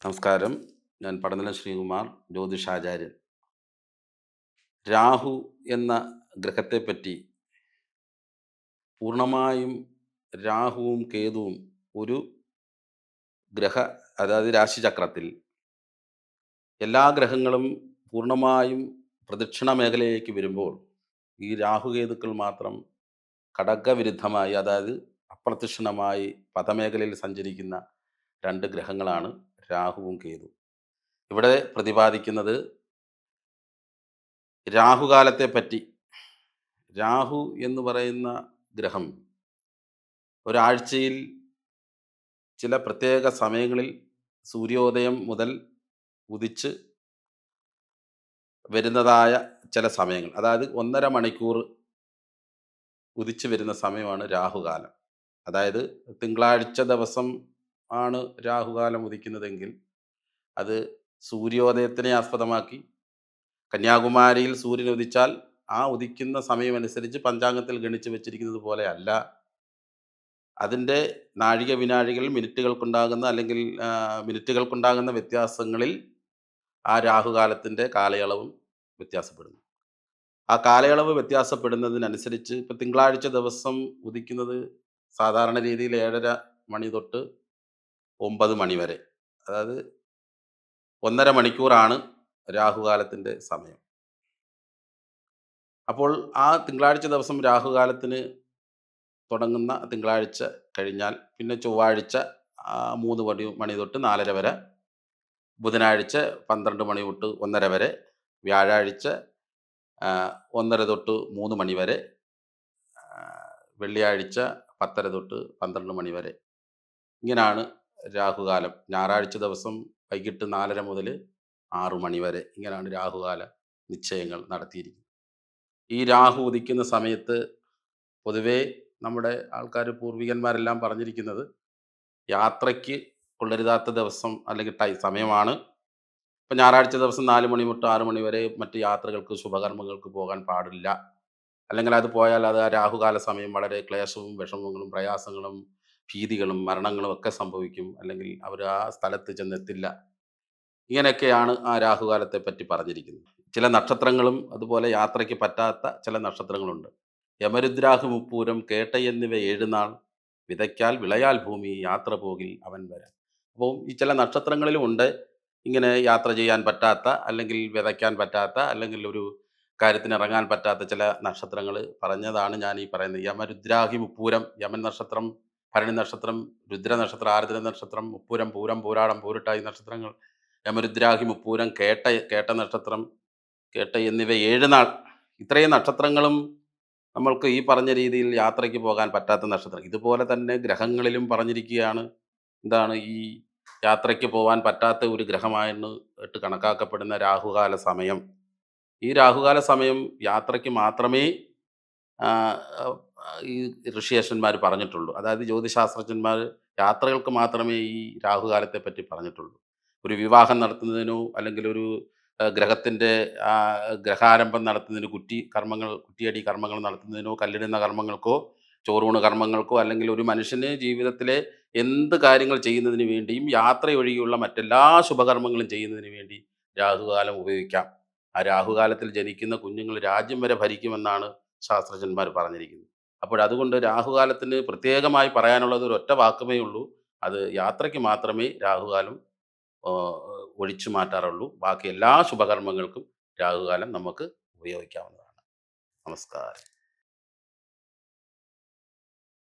നമസ്കാരം. ഞാൻ പടനിലം ശ്രീകുമാർ, ജ്യോതിഷാചാര്യൻ. രാഹു എന്ന ഗ്രഹത്തെപ്പറ്റി പൂർണ്ണമായും രാഹുവും കേതുവും ഒരു ഗ്രഹ അതായത് രാശിചക്രത്തിൽ എല്ലാ ഗ്രഹങ്ങളും പൂർണ്ണമായും പ്രദക്ഷിണ മേഖലയിലേക്ക് വരുമ്പോൾ ഈ രാഹുകേതുക്കൾ മാത്രം ഘടകവിരുദ്ധമായി, അതായത് അപ്രദക്ഷിണമായി പദമേഖലയിൽ സഞ്ചരിക്കുന്ന രണ്ട് ഗ്രഹങ്ങളാണ് രാഹുവും കേതുവും. ഇവിടെ പ്രതിപാദിക്കുന്നത് രാഹുകാലത്തെ പറ്റി. രാഹു എന്ന് പറയുന്ന ഗ്രഹം ഒരാഴ്ചയിൽ ചില പ്രത്യേക സമയങ്ങളിൽ സൂര്യോദയം മുതൽ ഉദിച്ച് വരുന്നതായ ചില സമയങ്ങൾ, അതായത് 1.5 മണിക്കൂർ ഉദിച്ച് വരുന്ന സമയമാണ് രാഹുകാലം. അതായത് തിങ്കളാഴ്ച ദിവസം ആണ് രാഹുകാലം ഉദിക്കുന്നതെങ്കിൽ അത് സൂര്യോദയത്തിനെ ആസ്പദമാക്കി, കന്യാകുമാരിയിൽ സൂര്യൻ ഉദിച്ചാൽ ആ ഉദിക്കുന്ന സമയമനുസരിച്ച് പഞ്ചാംഗത്തിൽ ഗണിച്ച് വെച്ചിരിക്കുന്നത് പോലെ അല്ല. അതിൻ്റെ നാഴിക വിനാഴികൾ മിനിറ്റുകൾക്കുണ്ടാകുന്ന അല്ലെങ്കിൽ മിനിറ്റുകൾക്കുണ്ടാകുന്ന വ്യത്യാസങ്ങളിൽ ആ രാഹുകാലത്തിൻ്റെ കാലയളവും വ്യത്യാസപ്പെടുന്നു. ആ കാലയളവ് വ്യത്യാസപ്പെടുന്നതിനനുസരിച്ച് ഇപ്പം തിങ്കളാഴ്ച ദിവസം ഉദിക്കുന്നത് സാധാരണ രീതിയിൽ 7:30 മണി തൊട്ട് 9 മണി വരെ, അതായത് 1.5 മണിക്കൂറാണ് രാഹുകാലത്തിൻ്റെ സമയം. അപ്പോൾ ആ തിങ്കളാഴ്ച ദിവസം രാഹുകാലത്തിന് തുടങ്ങുന്ന തിങ്കളാഴ്ച കഴിഞ്ഞാൽ പിന്നെ ചൊവ്വാഴ്ച 3 മണി തൊട്ട് 4:30 വരെ, ബുധനാഴ്ച 12 മണി തൊട്ട് 1:30 വരെ, വ്യാഴാഴ്ച 1:30 തൊട്ട് 3 മണി വരെ, വെള്ളിയാഴ്ച 10:30 തൊട്ട് 12 മണി വരെ. ഇങ്ങനെയാണ് രാഹുകാലം. ഞായറാഴ്ച ദിവസം വൈകിട്ട് 4:30 മുതൽ 6 മണി വരെ. ഇങ്ങനെയാണ് രാഹുകാല നിശ്ചയങ്ങൾ നടത്തിയിരിക്കുന്നത്. ഈ രാഹു ഉദിക്കുന്ന സമയത്ത് പൊതുവേ നമ്മുടെ ആൾക്കാർ, പൂർവികന്മാരെല്ലാം പറഞ്ഞിരിക്കുന്നത് യാത്രയ്ക്ക് കൊള്ളരുതാത്ത ദിവസം അല്ലെങ്കിൽ സമയമാണ്. ഇപ്പം ഞായറാഴ്ച ദിവസം 4 മണി തൊട്ട് 6 മണി വരെ മറ്റ് യാത്രകൾക്ക്, ശുഭകർമ്മങ്ങൾക്ക് പോകാൻ പാടില്ല. അല്ലെങ്കിൽ അത് പോയാൽ അത് ആ രാഹുകാല സമയം വളരെ ക്ലേശവും വിഷമങ്ങളും പ്രയാസങ്ങളും ഭീതികളും മരണങ്ങളും ഒക്കെ സംഭവിക്കും. അല്ലെങ്കിൽ അവർ ആ സ്ഥലത്ത് ചെന്നെത്തില്ല. ഇങ്ങനെയൊക്കെയാണ് ആ രാഹുകാലത്തെ പറ്റി പറഞ്ഞിരിക്കുന്നത്. ചില നക്ഷത്രങ്ങളും അതുപോലെ യാത്രയ്ക്ക് പറ്റാത്ത ചില നക്ഷത്രങ്ങളുണ്ട്. യമരുദ്രാഹു മുപ്പൂരം കേട്ട എന്നിവ 7 നാൾ വിതയ്ക്കാൽ വിളയാൽ ഭൂമി യാത്ര പോകിൽ അവൻ വരാൻ. അപ്പോൾ ഈ ചില നക്ഷത്രങ്ങളിലും ഉണ്ട് ഇങ്ങനെ യാത്ര ചെയ്യാൻ പറ്റാത്ത, അല്ലെങ്കിൽ വിതയ്ക്കാൻ പറ്റാത്ത, അല്ലെങ്കിൽ ഒരു കാര്യത്തിന് ഇറങ്ങാൻ പറ്റാത്ത ചില നക്ഷത്രങ്ങൾ പറഞ്ഞതാണ് ഞാൻ ഈ പറയുന്നത്. യമരുദ്രാഹി മുപ്പൂരം, യമൻ നക്ഷത്രം, ഭരണി നക്ഷത്രം, രുദ്ര നക്ഷത്രം, ആർദ്ര നക്ഷത്രം, മുപ്പൂരം, പൂരം, പൂരാടം, പൂരിട്ടായി നക്ഷത്രങ്ങൾ, യമരുദ്രാഹി മുപ്പൂരം, കേട്ട നക്ഷത്രം, കേട്ട എന്നിവ 7 നാൾ. ഇത്രയും നക്ഷത്രങ്ങളും നമ്മൾക്ക് ഈ പറഞ്ഞ രീതിയിൽ യാത്രയ്ക്ക് പോകാൻ പറ്റാത്ത നക്ഷത്രം. ഇതുപോലെ തന്നെ ഗ്രഹങ്ങളിലും പറഞ്ഞിരിക്കുകയാണ്. എന്താണ് ഈ യാത്രയ്ക്ക് പോകാൻ പറ്റാത്ത ഒരു ഗ്രഹമായിട്ട് കണക്കാക്കപ്പെടുന്ന രാഹുകാല സമയം. ഈ രാഹുകാല സമയം യാത്രയ്ക്ക് മാത്രമേ ആ, ഈ ഋഷിയേഷന്മാർ പറഞ്ഞിട്ടുള്ളൂ. അതായത് ജ്യോതിശാസ്ത്രജ്ഞന്മാർ യാത്രകൾക്ക് മാത്രമേ ഈ രാഹുകാലത്തെ പറ്റി പറഞ്ഞിട്ടുള്ളൂ. ഒരു വിവാഹം നടത്തുന്നതിനോ അല്ലെങ്കിൽ ഒരു ഗ്രഹത്തിൻ്റെ ഗ്രഹാരംഭം നടത്തുന്നതിന്, കുറ്റിയടി കർമ്മങ്ങൾ നടത്തുന്നതിനോ, കല്ലിടുന്ന കർമ്മങ്ങൾക്കോ, ചോറൂണ് കർമ്മങ്ങൾക്കോ, അല്ലെങ്കിൽ ഒരു മനുഷ്യന് ജീവിതത്തിലെ എന്ത് കാര്യങ്ങൾ ചെയ്യുന്നതിന് വേണ്ടിയും യാത്രയൊഴികെയുള്ള മറ്റെല്ലാ ശുഭകർമ്മങ്ങളും ചെയ്യുന്നതിന് വേണ്ടി രാഹുകാലം ഉപയോഗിക്കാം. ആ രാഹുകാലത്തിൽ ജനിക്കുന്ന കുഞ്ഞുങ്ങൾ രാജ്യം വരെ ഭരിക്കുമെന്നാണ് ശാസ്ത്രജ്ഞന്മാർ പറഞ്ഞിരിക്കുന്നത്. അതുകൊണ്ട് രാഹുകാലത്തിന് പ്രത്യേകമായി പറയാനുള്ളത് ഒരൊറ്റ വാക്കുമേ ഉള്ളൂ. അത് യാത്രയ്ക്ക് മാത്രമേ രാഹുകാലം ഒഴിച്ചു മാറ്റാറുള്ളൂ. ബാക്കി എല്ലാ ശുഭകർമ്മങ്ങൾക്കും രാഹുകാലം നമുക്ക് ഉപയോഗിക്കാവുന്നതാണ്. നമസ്കാരം.